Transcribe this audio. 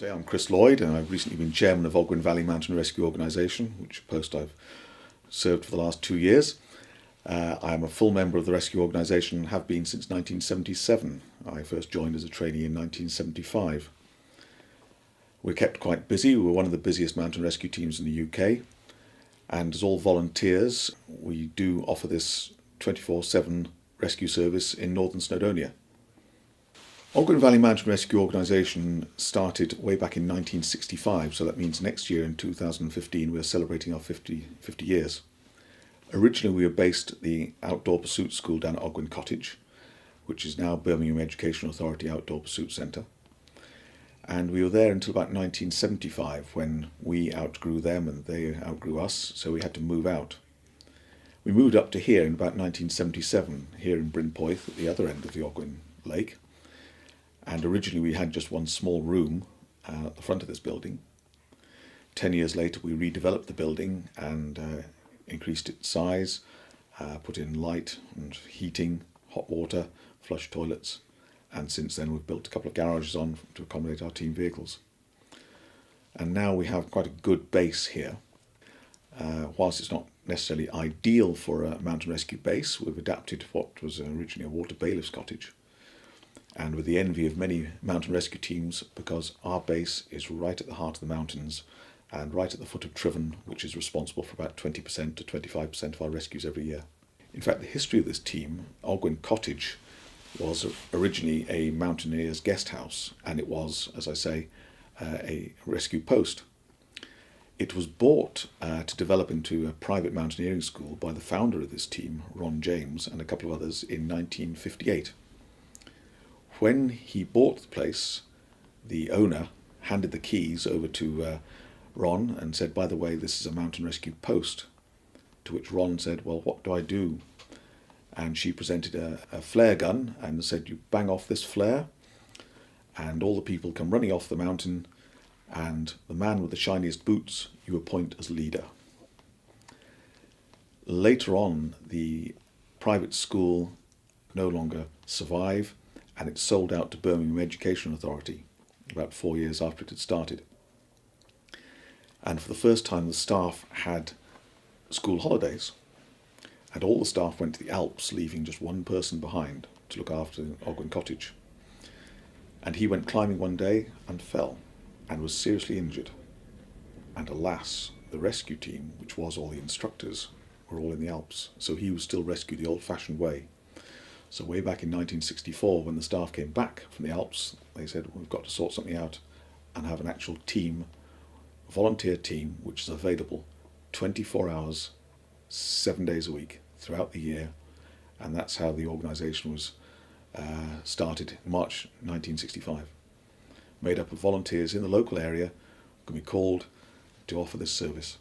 I'm Chris Lloyd, and I've recently been chairman of Ogwen Valley Mountain Rescue Organisation, which post I've served for the last 2 years. I am a full member of the rescue organisation and have been since 1977. I first joined as a trainee in 1975. We're kept quite busy. We're one of the busiest mountain rescue teams in the UK, and as all volunteers, we do offer this 24/7 rescue service in northern Snowdonia. Ogwen Valley Mountain Rescue Organisation started way back in 1965, so that means next year in 2015 we're celebrating our 50 years. Originally we were based at the Outdoor Pursuit School down at Ogwen Cottage, which is now Birmingham Education Authority Outdoor Pursuit Centre. And we were there until about 1975 when we outgrew them and they outgrew us, so we had to move out. We moved up to here in about 1977, here in Brynpoeth at the other end of the Ogwen Lake. And originally we had just one small room at the front of this building. 10 years later we redeveloped the building and increased its size, put in light and heating, hot water, flush toilets, and since then we've built a couple of garages on to accommodate our team vehicles. And now we have quite a good base here. Whilst it's not necessarily ideal for a mountain rescue base, we've adapted what was originally a water bailiff's cottage, and with the envy of many mountain rescue teams, because our base is right at the heart of the mountains and right at the foot of Triven, which is responsible for about 20% to 25% of our rescues every year. In fact, the history of this team, Ogwen Cottage, was originally a mountaineer's guest house, and it was, as I say, a rescue post. It was bought to develop into a private mountaineering school by the founder of this team, Ron James, and a couple of others in 1958. When he bought the place, the owner handed the keys over to Ron and said, by the way, this is a mountain rescue post. To which Ron said, well, what do I do? And she presented a flare gun and said, you bang off this flare and all the people come running off the mountain, and the man with the shiniest boots you appoint as leader. Later on, the private school no longer survived, and it sold out to Birmingham Education Authority about 4 years after it had started. And for the first time the staff had school holidays, and all the staff went to the Alps, leaving just one person behind to look after Ogwen Cottage. And he went climbing one day and fell and was seriously injured. And alas, the rescue team, which was all the instructors, were all in the Alps, so he was still rescued the old-fashioned way. So way back in 1964, when the staff came back from the Alps, they said, we've got to sort something out and have an actual team, volunteer team, which is available 24 hours, 7 days a week throughout the year. And that's how the organisation was started in March 1965. Made up of volunteers in the local area who can be called to offer this service.